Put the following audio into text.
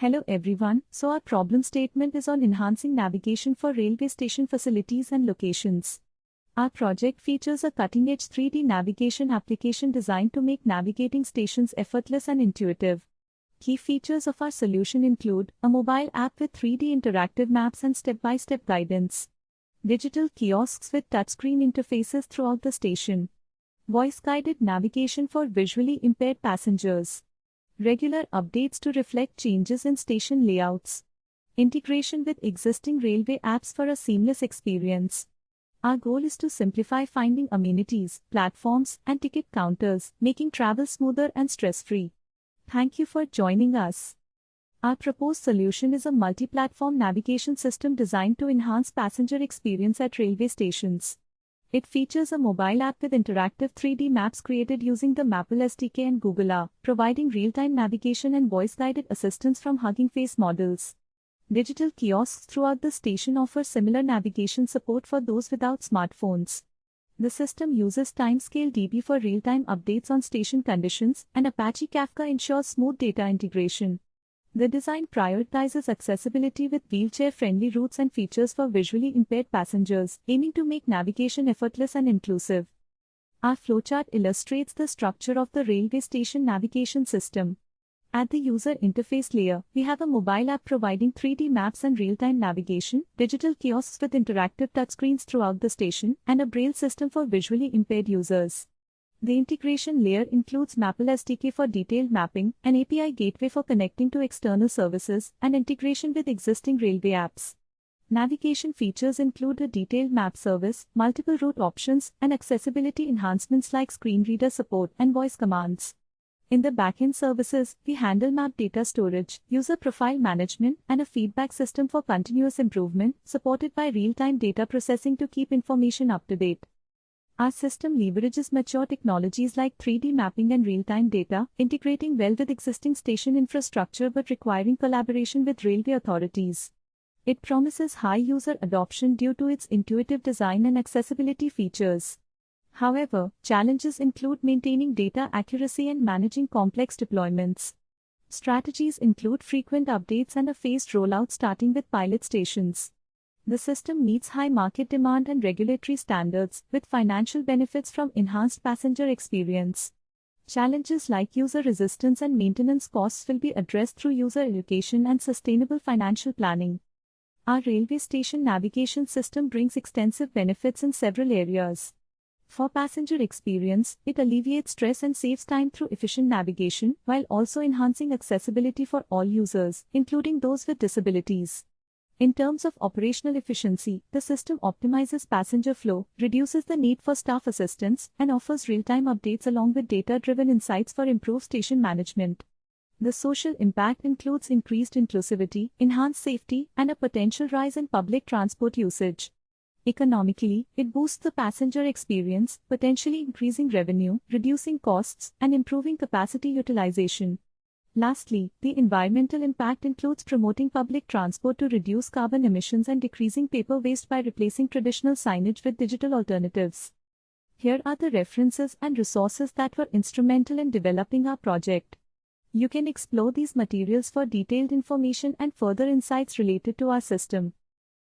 Hello everyone, so our problem statement is on enhancing navigation for railway station facilities and locations. Our project features a cutting-edge 3D navigation application designed to make navigating stations effortless and intuitive. Key features of our solution include a mobile app with 3D interactive maps and step-by-step guidance, digital kiosks with touchscreen interfaces throughout the station, voice-guided navigation for visually impaired passengers, regular updates to reflect changes in station layouts, integration with existing railway apps for a seamless experience. Our goal is to simplify finding amenities, platforms, and ticket counters, making travel smoother and stress-free. Thank you for joining us. Our proposed solution is a multi-platform navigation system designed to enhance passenger experience at railway stations. It features a mobile app with interactive 3D maps created using the Maple SDK and Google R, providing real-time navigation and voice-guided assistance from Hugging Face models. Digital kiosks throughout the station offer similar navigation support for those without smartphones. The system uses Timescale DB for real-time updates on station conditions, and Apache Kafka ensures smooth data integration. The design prioritizes accessibility with wheelchair-friendly routes and features for visually impaired passengers, aiming to make navigation effortless and inclusive. Our flowchart illustrates the structure of the railway station navigation system. At the user interface layer, we have a mobile app providing 3D maps and real-time navigation, digital kiosks with interactive touchscreens throughout the station, and a braille system for visually impaired users. The integration layer includes Maple SDK for detailed mapping, an API gateway for connecting to external services, and integration with existing railway apps. Navigation features include a detailed map service, multiple route options, and accessibility enhancements like screen reader support and voice commands. In the backend services, we handle map data storage, user profile management, and a feedback system for continuous improvement, supported by real-time data processing to keep information up to date. Our system leverages mature technologies like 3D mapping and real-time data, integrating well with existing station infrastructure but requiring collaboration with railway authorities. It promises high user adoption due to its intuitive design and accessibility features. However, challenges include maintaining data accuracy and managing complex deployments. Strategies include frequent updates and a phased rollout starting with pilot stations. The system meets high market demand and regulatory standards, with financial benefits from enhanced passenger experience. Challenges like user resistance and maintenance costs will be addressed through user education and sustainable financial planning. Our railway station navigation system brings extensive benefits in several areas. For passenger experience, it alleviates stress and saves time through efficient navigation, while also enhancing accessibility for all users, including those with disabilities. In terms of operational efficiency, the system optimizes passenger flow, reduces the need for staff assistance, and offers real-time updates along with data-driven insights for improved station management. The social impact includes increased inclusivity, enhanced safety, and a potential rise in public transport usage. Economically, it boosts the passenger experience, potentially increasing revenue, reducing costs, and improving capacity utilization. Lastly, the environmental impact includes promoting public transport to reduce carbon emissions and decreasing paper waste by replacing traditional signage with digital alternatives. Here are the references and resources that were instrumental in developing our project. You can explore these materials for detailed information and further insights related to our system.